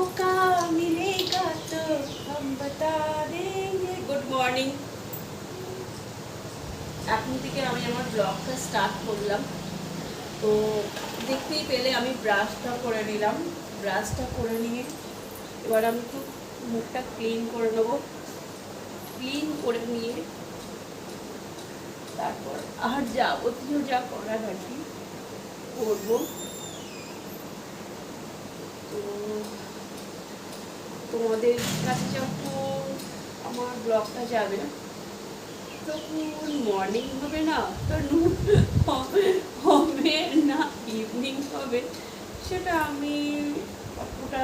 मौका मिलेगा तो हम बता देंगे। Good morning. এখন থেকে আমি আমার ব্লগটা স্টার্ট করলাম। তো দেখতেই পেলে আমি ব্রাশটা করে নিলাম। ব্রাশটা করে নিয়ে এবার আমি একটু মুখটা ক্লিন করে নেবো। ক্লিন করে নিয়ে তারপর আর যাবতীয় যা করার আর কি করবো। তো তোমাদের কাছে যখন আমার ব্লগটা যাবে তখন মর্নিং হবে না, আফটারনুন হবে না ইভিনিং হবে, সেটা আমি অতটা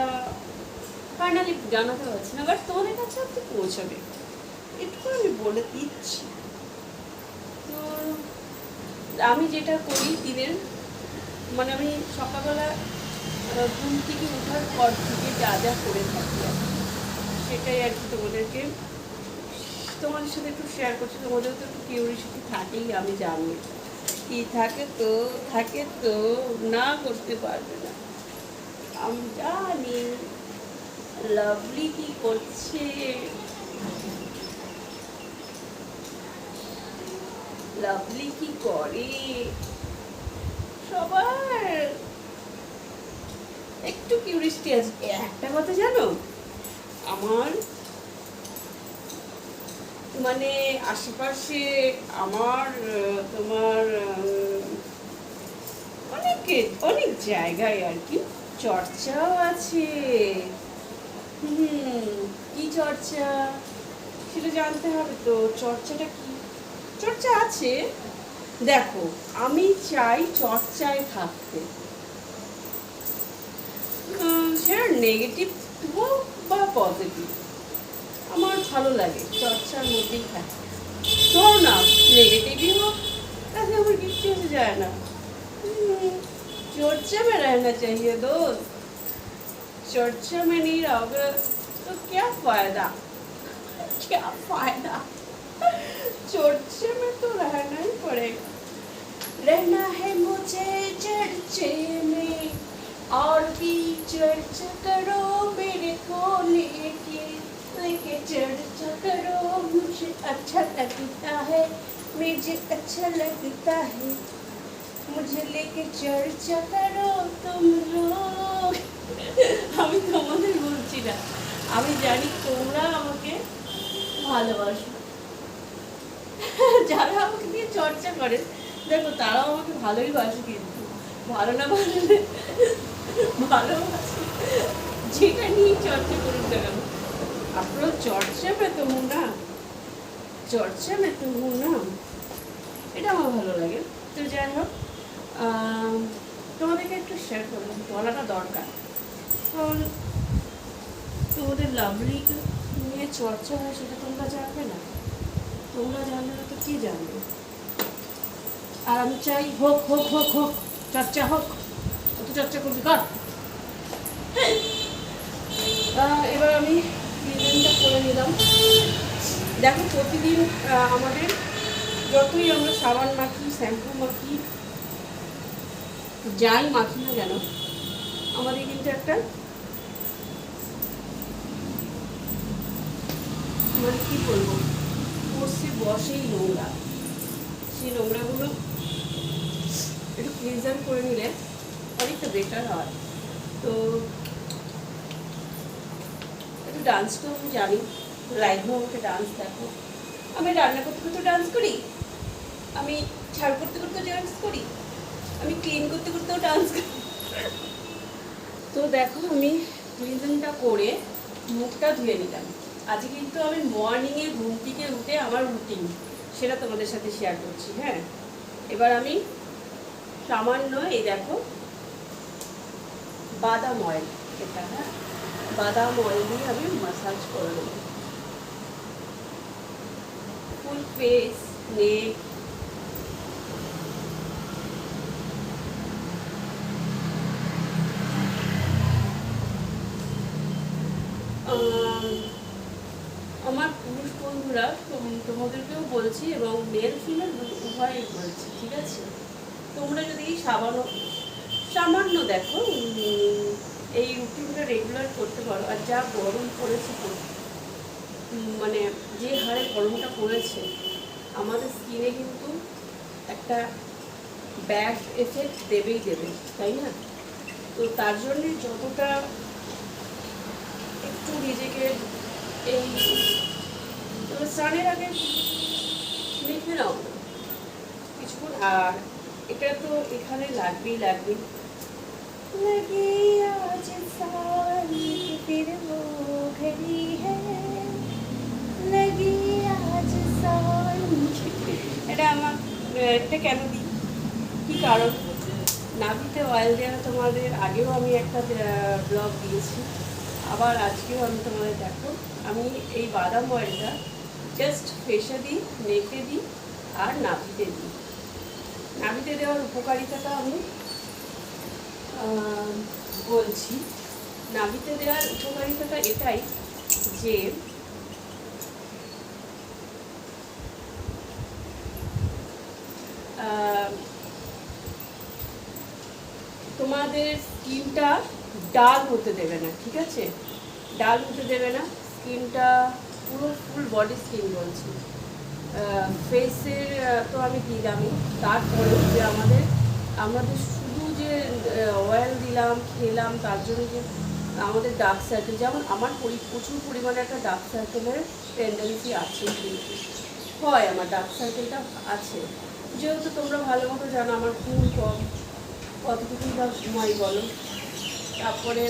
ফাইনালি জানাতে পারছি না, বাট তোমাদের কাছে আপনি পৌঁছাবে একটু আমি বলে দিচ্ছি। তো আমি যেটা করি দিনের মানে আমি সকালবেলা ঘুম থেকে ওঠার পর থেকে যা যা করে থাকি সেটাই আর কি তোমাদের সাথে একটু শেয়ার করছি। তোমাদের তো একটু কিউরিওসিটি থাকেই, আমি জানি কি থাকে তো না করতে পারবে না। আমি জানি লাভলি কি করছে, লাভলি কি করে, সবার একটু কিউরিওসিটি আছে। একটা কথা জানো, আমার মানে আশেপাশে আমার তোমার অনেক জায়গায় আর কি চর্চাও আছে। কি চর্চা সেটা জানতে হবে তো। চর্চাটা কি? চর্চা আছে, দেখো আমি চাই চর্চায় থাকতে, সেটা নেগেটিভ হোক বা পজিটিভ, আমার ভালো লাগে চর্চার মধ্যেই থাকে। ধরো না नेगेटिव हो তাতে আমার কিছু হতে যায় না। चर्चा में रहना चाहिए दोस्त, चर्चा में नहीं रहोगे तो क्या फायदा, क्या फायदा। चर्चा में तो रहना ही पड़ेगा, रहना है मुझे चर्चे में, और भी चर्चा करो मेरे को लेके चर्चा करो, मुझे अच्छा लगता है, मुझे अच्छा लगता है, मुझे लेके चर्चा करो तुम लोग। আমি তোমাদের বলছি না, আমি জানি তোমরা আমাকে ভালোবাসো। যারা আমাকে নিয়ে চর্চা করে দেখো তারাও আমাকে ভালোই বাসে, কিন্তু ভালো না বাসলে ভালোবাসে যেটা নিয়ে চর্চা করুন না কেন, আপনার চর্চা में तो हूँ ना, চর্চা में तो हूँ ना, এটা আমার ভালো লাগে। তো যাই হোক, তোমাদেরকে একটু শেয়ার করলাম, বলাটা দরকার, কারণ তোমাদের লাভলি নিয়ে চর্চা হয় সেটা তোমরা জানবে না, তোমরা জানবে না তো কি জানবে। আর আমি চাই হোক হোক হোক হোক চর্চা হোক, কত চর্চা করবি কর। এবার আমি ক্লিনটা করে নিলাম। দেখো প্রতিদিন আমাদের যতই আমরা সাবান মাখি, শ্যাম্পু মাখি, যাই মাখি না কেন, আমাদের কিন্তু একটা মানে কি বলবো বসে বসেই নোংরা, সেই নোংরাগুলো একটু ক্লিনজার করে নিলে অনেকটা বেটার হয়। তো একটু ডান্স তো আমি জানি, লাইভে আমাকে ডান্স দেখো, আমি রান্না করতে করতে ডান্স করি, আমি ঝাড় করতে করতে ডান্স করি, আমি ক্লিন করতে করতেও ডান্স করি। তো দেখো আমি ক্লিনজিংটা করে মুখটা ধুয়ে নিলাম। আজকে কিন্তু আমি মর্নিংয়ে ঘুম থেকে উঠে আমার রুটিন সেটা তোমাদের সাথে শেয়ার করছি। হ্যাঁ, এবার আমি সামান্য এই দেখো বাদাম অয়েল, এটা হ্যাঁ বাদাম অয়েল দিয়ে আমি মাসাজ করে নেব ফুল ফেস, নেক, আমার পুরুষ বন্ধুরা তোমাদেরকেও বলছি এবং মেল ফিমেল উভয়ই বলছি, ঠিক আছে? তোমরা যদি সামান্য দেখো এই রুটিনটা রেগুলার করতে পারো। আর যা গরম পড়েছে তো, মানে যে হারে গরমটা পড়েছে আমাদের স্কিনে কিন্তু একটা ব্যাড এফেক্ট দেবেই দেবে, তাই না? তো তার জন্যে যতটা একটু নিজেকে এই স্নানের আগে মেখে নাও কিছুক্ষণ। আর এটা তো এখানে লাগবেই লাগবেই। लगी आज सारी फिर वो घड़ी है, लगी आज सारी। এটা আমার এটা কেন দিই, কী কারণ? নাভিতে অয়েল দেওয়া তোমাদের আগেও আমি একটা ব্লগ দিয়েছি, আবার আজকেও আমি তোমাদের দেখো আমি এই বাদাম অয়েলটা জাস্ট ফেসে দিই, নেকে দিই আর নাভিতে দিই। নাভিতে দেওয়ার উপকারিতাটা আমি বলছি। নাভিতে দেওয়ার উপকারিতাটা এটাই যে তোমাদের স্কিনটা ডাল হতে দেবে না, ঠিক আছে? ডাল হতে দেবে না স্কিনটা, পুরো ফুল বডি স্কিন বলছি। ফেসের তো আমি দিলামই, তারপরেও যে আমাদের শুধু যে অয়েল দিলাম খেলাম তার জন্য যে আমাদের ডার্ক সার্কেল, যেমন আমার প্রচুর পরিমাণে একটা ডার্ক সার্কেলের টেন্ডেন্সি আছে, কিন্তু হয় আমার ডার্ক সার্কেলটা আছে, যেহেতু তোমরা ভালো মতো জানো আমার ঘুম কম, কতটুকুই বা ঘুমাই বলো, তারপরে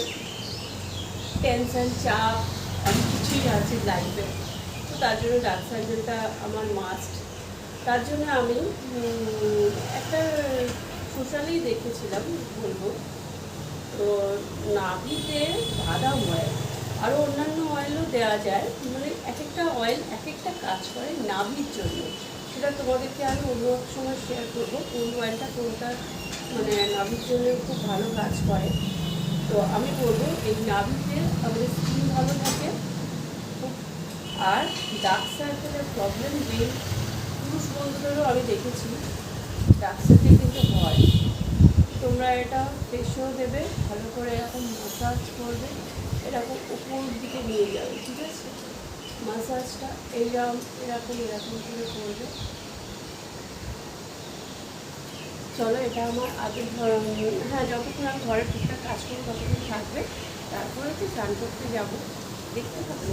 টেনশন চাপ অনেক কিছুই আছে লাইফে, তো তার জন্য ডার্ক সার্কেলটা আমার মাস্ট। তার জন্য আমি একটা সোশ্যালেই দেখেছিলাম বলবো, তো নাভিতে বাদাম অয়েল, আরও অন্যান্য অয়েলও দেওয়া যায়, মানে এক একটা অয়েল এক একটা কাজ করে নাভির জন্য। সেটা তোমাদেরকে আমি অন্য এক সময় শেয়ার করবো কোন অয়েলটা কোনটা মানে নাভির জন্য খুব ভালো কাজ করে। তো আমি বলবো এই নাভিতে আমাদের স্কিন ভালো থাকে, আর ডার্ক সার্কেলের প্রবলেম মেন পুরুষ বন্ধুদেরও আমি দেখেছি ডার্ক সার্কেল কিন্তু হয়। তোমরা এটা ফেসও দেবে, ভালো করে এরকম মাসাজ করবে, এরকম উপর দিকে নিয়ে যাবে, ঠিক আছে? মাসাজটা এরকম এরকম এরকম করে করবে। চলো এটা আমার আগে হ্যাঁ, যতক্ষণ আমি ঘরে টুকটাক কাজ করবো ততক্ষণ থাকবে, তারপরে তো স্নান করতে যাবো, দেখতে থাকবে।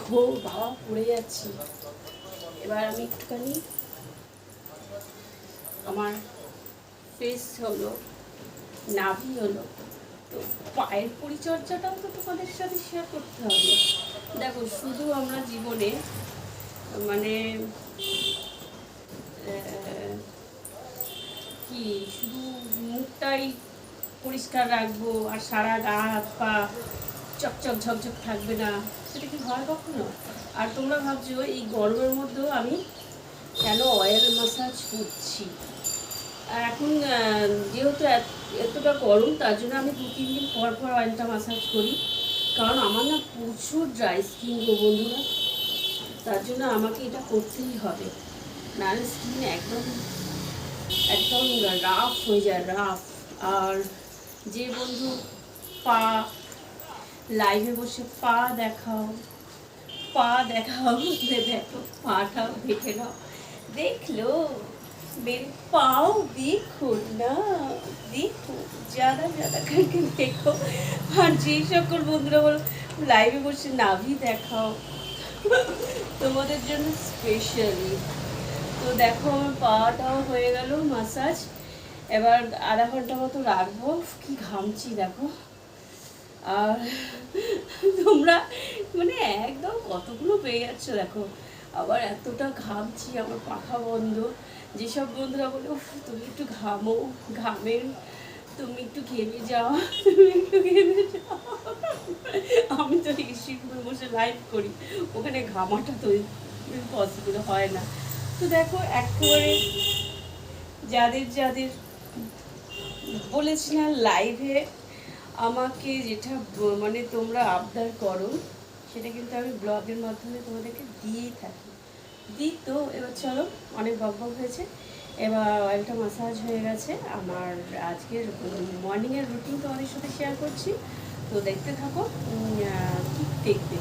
হো বাবা, পড়ে যাচ্ছি। এবার আমি একটুখানি আমার ফেস হলো, নাভি হলো, তো পায়ের পরিচর্যাটাও তো তোমাদের সাথে শেয়ার করতে হবে। দেখো শুধু আমরা জীবনে মানে কি শুধু মুখটাই পরিষ্কার রাখবো আর সারা গা হাত পা চকচক ঝকঝক থাকবে না, সেটা কি হয় কখনো? আর তোমরা ভাবছো এই গরমের মধ্যেও আমি কেন অয়েল ম্যাসাজ করছি। আর এখন যেহেতু এতটা গরম, তার জন্য আমি 2-3 দিন পর পর অয়েলটা ম্যাসাজ করি, কারণ আমার না প্রচুর ড্রাই স্কিন গো বন্ধুরা, তার জন্য আমাকে এটা করতেই হবে, নাহলে স্কিন একদম একদম রাফ হয়ে যায়, রাফ। আর যে বন্ধু পা লাইভে বসে পা দেখাও দেখো পাটা দেখে নাও, দেখলো मेरे पाँव देखो ना, देखो ज़्यादा करके देखो। আর যে সকল বন্ধুরা বলো লাইভে বসে নাভি দেখাও, তোমাদের জন্য স্পেশালি। তো দেখো আমার পাটাও হয়ে গেল মাসাজ, এবার আধা ঘন্টা মতো রাখবো। কি ঘামছি দেখো, আর তোমরা মানে একদম কতগুলো পেয়ে যাচ্ছ দেখো, আবার এতটা ঘামছি, আমার পাখা বন্ধ। যেসব বন্ধুরা বলে তুমি একটু ঘামো, ঘামের তুমি একটু ঘেমে যাও, আমি তো ঋষিপুরে বসে লাইভ করি, ওখানে ঘামাটা তো পসিবল হয় না। তো দেখো একেবারে যাদের বলেছিলাম লাইভে আমাকে যেটা মানে তোমরা আবদার করো, সেটা কিন্তু আমি ব্লগের মাধ্যমে তোমাদেরকে দিয়েই থাকি, তো এবার চলো অনেক বকবক হয়েছে, এবার অয়েলটা মাসাজ হয়ে গেছে। আমার আজকের মর্নিংয়ের রুটিন তোমাদের সাথে শেয়ার করছি, তো দেখতে থাকো। কি দেখবে,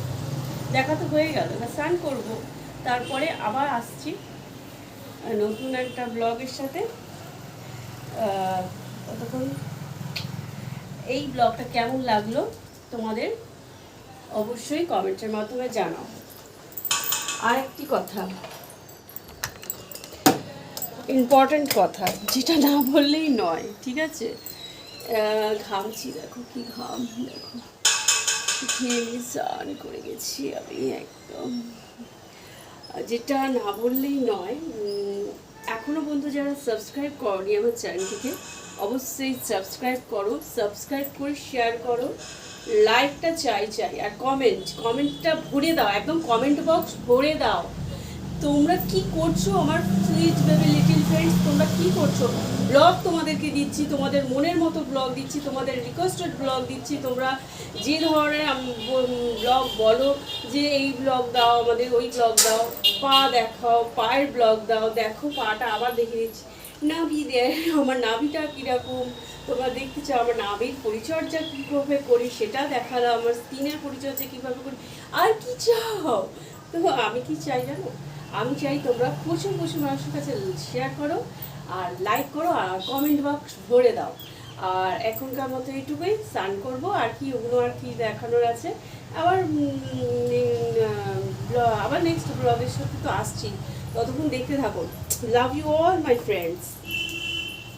দেখা তো হয়ে গেল, এবার স্নান করবো, তারপরে আবার আসছি নতুন একটা ব্লগের সাথে। ততক্ষণ এই ব্লগটা কেমন লাগলো তোমাদের অবশ্যই কমেন্টের মাধ্যমে জানাও। আরেকটি কথা, ইম্পর্ট্যান্ট কথা, যেটা না বললেই নয়, ঠিক আছে? ঘামছি, দেখো কি ঘাম, দেখো ঘেমে স্নান করে গেছি আমি একদম। যেটা না বললেই নয়, এখনও পর্যন্ত যারা সাবস্ক্রাইব করনি আমার চ্যানেলটিকে, অবশ্যই সাবস্ক্রাইব করো, সাবস্ক্রাইব করে শেয়ার করো, লাইকটা চাই, আর কমেন্টটা ভরে দাও, একদম কমেন্ট বক্স ভরে দাও। তোমরা কি করছো আমার সুইট বেবি লিটল ফ্রেন্ডস, তোমরা কি করছো? ব্লগ তোমাদেরকে দিচ্ছি, তোমাদের মনের মতো ব্লগ দিচ্ছি, তোমাদের রিকোয়েস্টেড ব্লগ দিচ্ছি। তোমরা যে ধরনের ব্লগ বলো, যে এই ব্লগ দাও, আমাদের ওই ব্লগ দাও, পা দেখাও, পায়ের ব্লগ দাও, দেখো পাটা আবার দেখে দিচ্ছি, নাভি দেয়, আমার নাভিটা কীরকম তোমরা দেখতে চাও, আমার নাভির পরিচর্যা কীভাবে করি সেটা দেখালাম, আমার স্কিনের পরিচর্যা কীভাবে করি, আর কি চাও? তো আমি কি চাই জানো? আমি চাই তোমরা প্রচুর মানুষের কাছে শেয়ার করো, আর লাইক করো, আর কমেন্ট বক্স ভরে দাও। আর এখনকার মতো এইটুকুই, স্নান করবো, আর কি ওগুলো আর কি দেখানোর আছে। আবার আবার নেক্সট ব্লগের সাথে তো আসছি, ততক্ষণ দেখতে থাকো। Love you all my friends.